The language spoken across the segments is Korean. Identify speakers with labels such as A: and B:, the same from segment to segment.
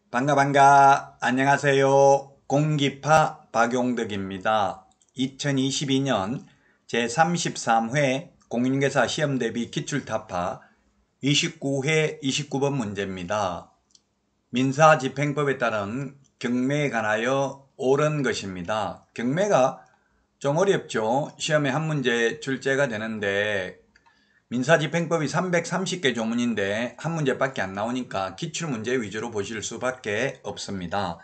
A: 반가 안녕하세요. 공기파 박용덕입니다. 2022년 제33회 공인중개사 시험대비 기출타파 29회 29번 문제입니다. 민사집행법에 따른 경매에 관하여 옳은 것입니다. 경매가 좀 어렵죠. 시험에 한 문제 출제가 되는데 민사집행법이 330개 조문인데 한 문제밖에 안 나오니까 기출문제 위주로 보실 수밖에 없습니다.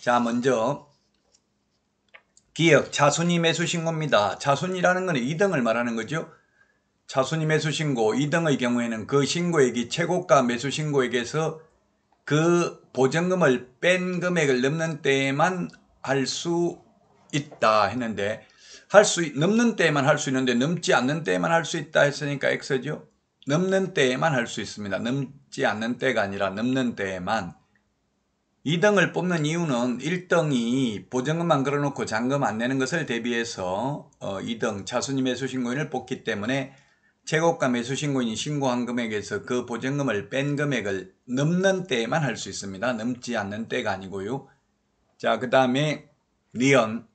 A: 자, 먼저 기억 차순위 매수신고입니다. 차순위라는 것은 2등을 말하는 거죠. 차순위 매수신고 2등의 경우에는 그 신고액이 최고가 매수신고액에서 그 보증금을 뺀 금액을 넘는 때에만 할 수 있다 했는데 넘는 때에만 할 수 있는데 넘지 않는 때에만 할 수 있다 했으니까 X죠. 넘는 때에만 할 수 있습니다. 넘지 않는 때가 아니라 넘는 때에만. 2등을 뽑는 이유는 1등이 보증금만 걸어놓고 잔금 안 내는 것을 대비해서 2등 차순위 매수신고인을 뽑기 때문에 최고가 매수신고인이 신고한 금액에서 그 보증금을 뺀 금액을 넘는 때에만 할 수 있습니다. 넘지 않는 때가 아니고요. 자, 그 다음에 니은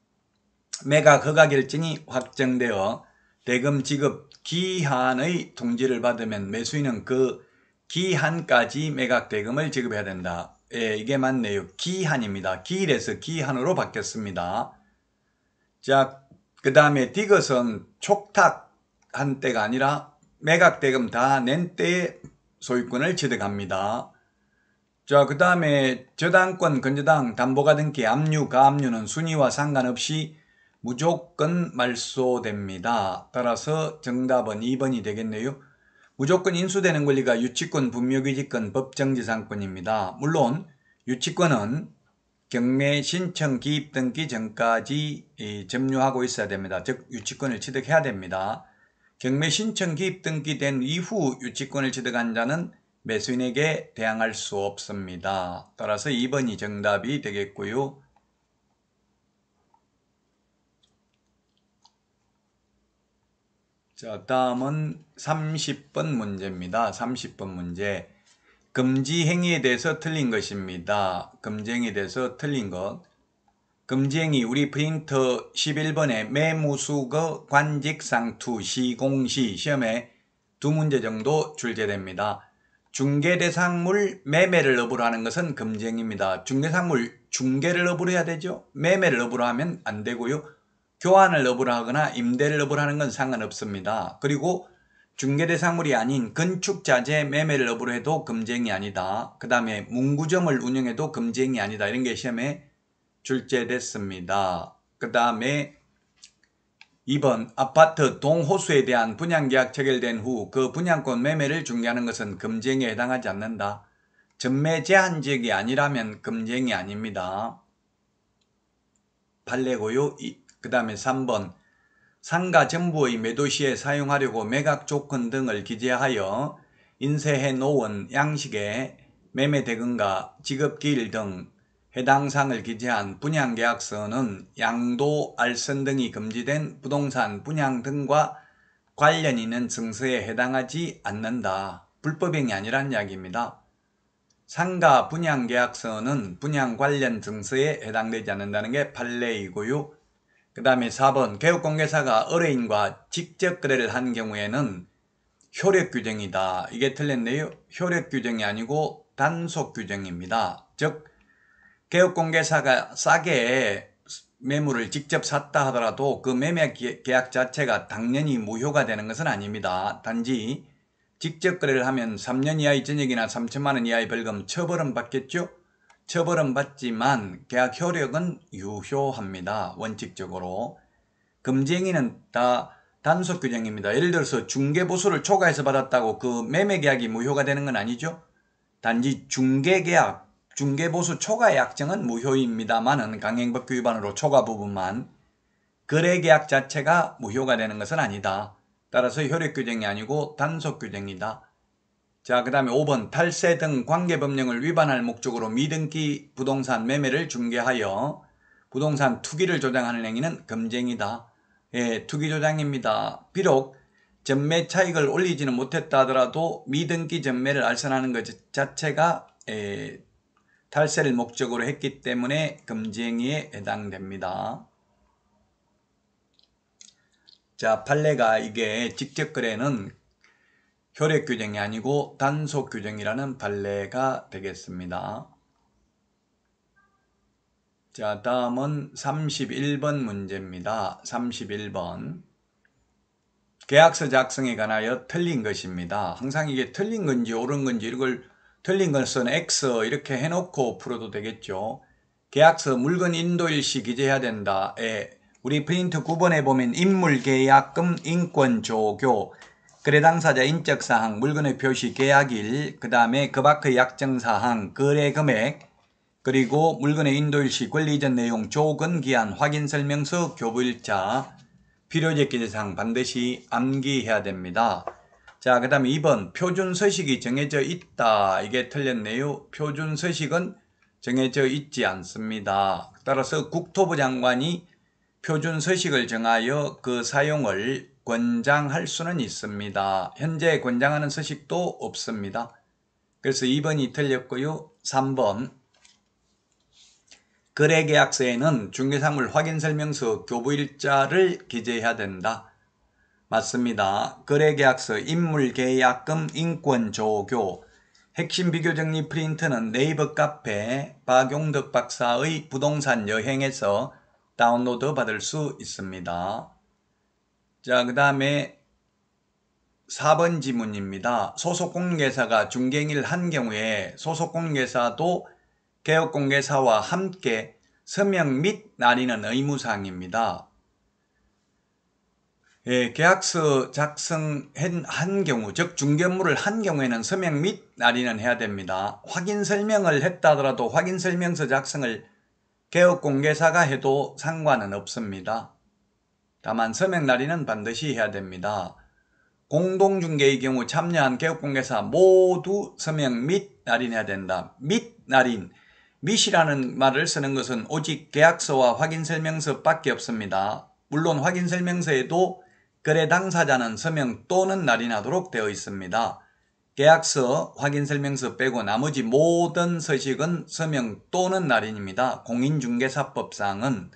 A: 매각 허가 결정이 확정되어 대금 지급 기한의 통지를 받으면 매수인은 그 기한까지 매각 대금을 지급해야 된다. 예, 이게 맞네요. 기한입니다. 기일에서 기한으로 바뀌었습니다. 자, 그 다음에 디귿은 촉탁한 때가 아니라 매각 대금 다 낸 때에 소유권을 취득합니다. 자, 그 다음에 저당권, 건저당, 담보가 등기, 압류, 가압류는 순위와 상관없이 무조건 말소됩니다. 따라서 정답은 2번이 되겠네요. 무조건 인수되는 권리가 유치권, 분묘규직권, 법정지상권입니다. 물론 유치권은 경매 신청 기입 등기 전까지 점유하고 있어야 됩니다. 즉 유치권을 취득해야 됩니다. 경매 신청 기입 등기된 이후 유치권을 취득한 자는 매수인에게 대항할 수 없습니다. 따라서 2번이 정답이 되겠고요. 자, 다음은 30번 문제입니다. 30번 문제. 금지행위에 대해서 틀린 것입니다. 금지행위에 대해서 틀린 것. 금지행위 우리 프린터 11번에 매무수거 관직상투 시공시 시험에 두 문제 정도 출제됩니다. 중개대상물 매매를 업으로 하는 것은 금지행위입니다. 중개상물 중개를 업으로 해야 되죠. 매매를 업으로 하면 안 되고요. 교환을 업으로 하거나 임대를 업으로 하는 건 상관없습니다. 그리고 중개대상물이 아닌 건축자재 매매를 업으로 해도 금지행위 아니다. 그 다음에 문구점을 운영해도 금지행위 아니다. 이런 게 시험에 출제됐습니다. 그 다음에 2번 아파트 동호수에 대한 분양계약 체결된 후 그 분양권 매매를 중개하는 것은 금지행위에 해당하지 않는다. 전매 제한 지역이 아니라면 금지행위 아닙니다. 판례고요. 그 다음에 3번 상가 전부의 매도 시에 사용하려고 매각 조건 등을 기재하여 인쇄해 놓은 양식의 매매 대금과 지급기일 등 해당 사항을 기재한 분양계약서는 양도, 알선 등이 금지된 부동산 분양 등과 관련 있는 증서에 해당하지 않는다. 불법행위 아니란 이야기입니다. 상가 분양계약서는 분양 관련 증서에 해당되지 않는다는 게 판례이고요. 그 다음에 4번 개업공개사가 의뢰인과 직접 거래를 한 경우에는 효력규정이다. 이게 틀렸네요. 효력규정이 아니고 단속규정입니다. 즉 개업공개사가 싸게 매물을 직접 샀다 하더라도 그 매매 계약 자체가 당연히 무효가 되는 것은 아닙니다. 단지 직접 거래를 하면 3년 이하의 전역이나 3천만 원 이하의 벌금 처벌은 받겠죠. 처벌은 받지만 계약 효력은 유효합니다. 원칙적으로. 금지행위는 다 단속 규정입니다. 예를 들어서 중개보수를 초과해서 받았다고 그 매매계약이 무효가 되는 건 아니죠. 단지 중개계약, 중개보수 초과 약정은 무효입니다만은 강행법규 위반으로 초과 부분만 거래계약 자체가 무효가 되는 것은 아니다. 따라서 효력규정이 아니고 단속규정이다. 자, 그 다음에 5번 탈세 등 관계법령을 위반할 목적으로 미등기 부동산 매매를 중개하여 부동산 투기를 조장하는 행위는 금지행위다. 예, 투기 조장입니다. 비록 전매 차익을 올리지는 못했다 하더라도 미등기 전매를 알선하는 것 자체가 탈세를 목적으로 했기 때문에 금지행위에 해당됩니다. 자, 판례가 이게 직접 거래는 효력 규정이 아니고 단속 규정이라는 판례가 되겠습니다. 자, 다음은 31번 문제입니다. 31번. 계약서 작성에 관하여 틀린 것입니다. 항상 이게 틀린 건지 옳은 건지 이걸 틀린 것은 X 이렇게 해놓고 풀어도 되겠죠. 계약서 물건 인도일시 기재해야 된다. 우리 프린트 9번에 보면 인물계약금, 인권조교, 거래 당사자 인적사항, 물건의 표시, 계약일, 그 다음에 그 밖의 약정사항, 거래금액, 그리고 물건의 인도일시, 권리 이전 내용, 조건기한, 확인설명서, 교부일자, 필요적 기재사항 반드시 암기해야 됩니다. 자, 그 다음에 2번 표준서식이 정해져 있다. 이게 틀렸네요. 표준서식은 정해져 있지 않습니다. 따라서 국토부 장관이 표준서식을 정하여 그 사용을 권장할 수는 있습니다. 현재 권장하는 서식도 없습니다. 그래서 2번이 틀렸고요. 3번 거래계약서에는 중개사물 확인설명서 교부일자를 기재해야 된다. 맞습니다. 거래계약서, 인물계약금, 인권조교, 핵심 비교정리 프린트는 네이버 카페 박용덕 박사의 부동산 여행에서 다운로드 받을 수 있습니다. 자, 그 다음에 4번 지문입니다. 소속공개사가 중개행위를 한 경우에 소속공개사도 개업공개사와 함께 서명 및 날인은 의무사항입니다. 계약서 작성한 경우, 즉 중개업무를 한 경우에는 서명 및 날인은 해야 됩니다. 확인설명을 했다 하더라도 확인설명서 작성을 개업공개사가 해도 상관은 없습니다. 다만 서명 날인은 반드시 해야 됩니다. 공동중개의 경우 참여한 개업공개사 모두 서명 및 날인해야 된다. 및 날인, 밋이라는 말을 쓰는 것은 오직 계약서와 확인설명서 밖에 없습니다. 물론 확인설명서에도 거래 당사자는 서명 또는 날인하도록 되어 있습니다. 계약서, 확인설명서 빼고 나머지 모든 서식은 서명 또는 날인입니다. 공인중개사법상은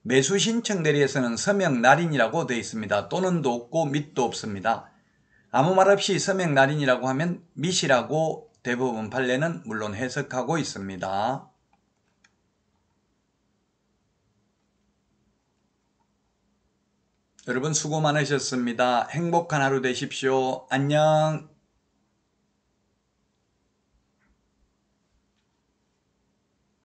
A: 매수신청 대리에서는 서명 날인이라고 되어 있습니다. 또는도 없고 밋도 없습니다. 아무 말 없이 서명 날인이라고 하면 밋이라고 대부분 판례는 물론 해석하고 있습니다. 여러분 수고 많으셨습니다. 행복한 하루 되십시오. 안녕.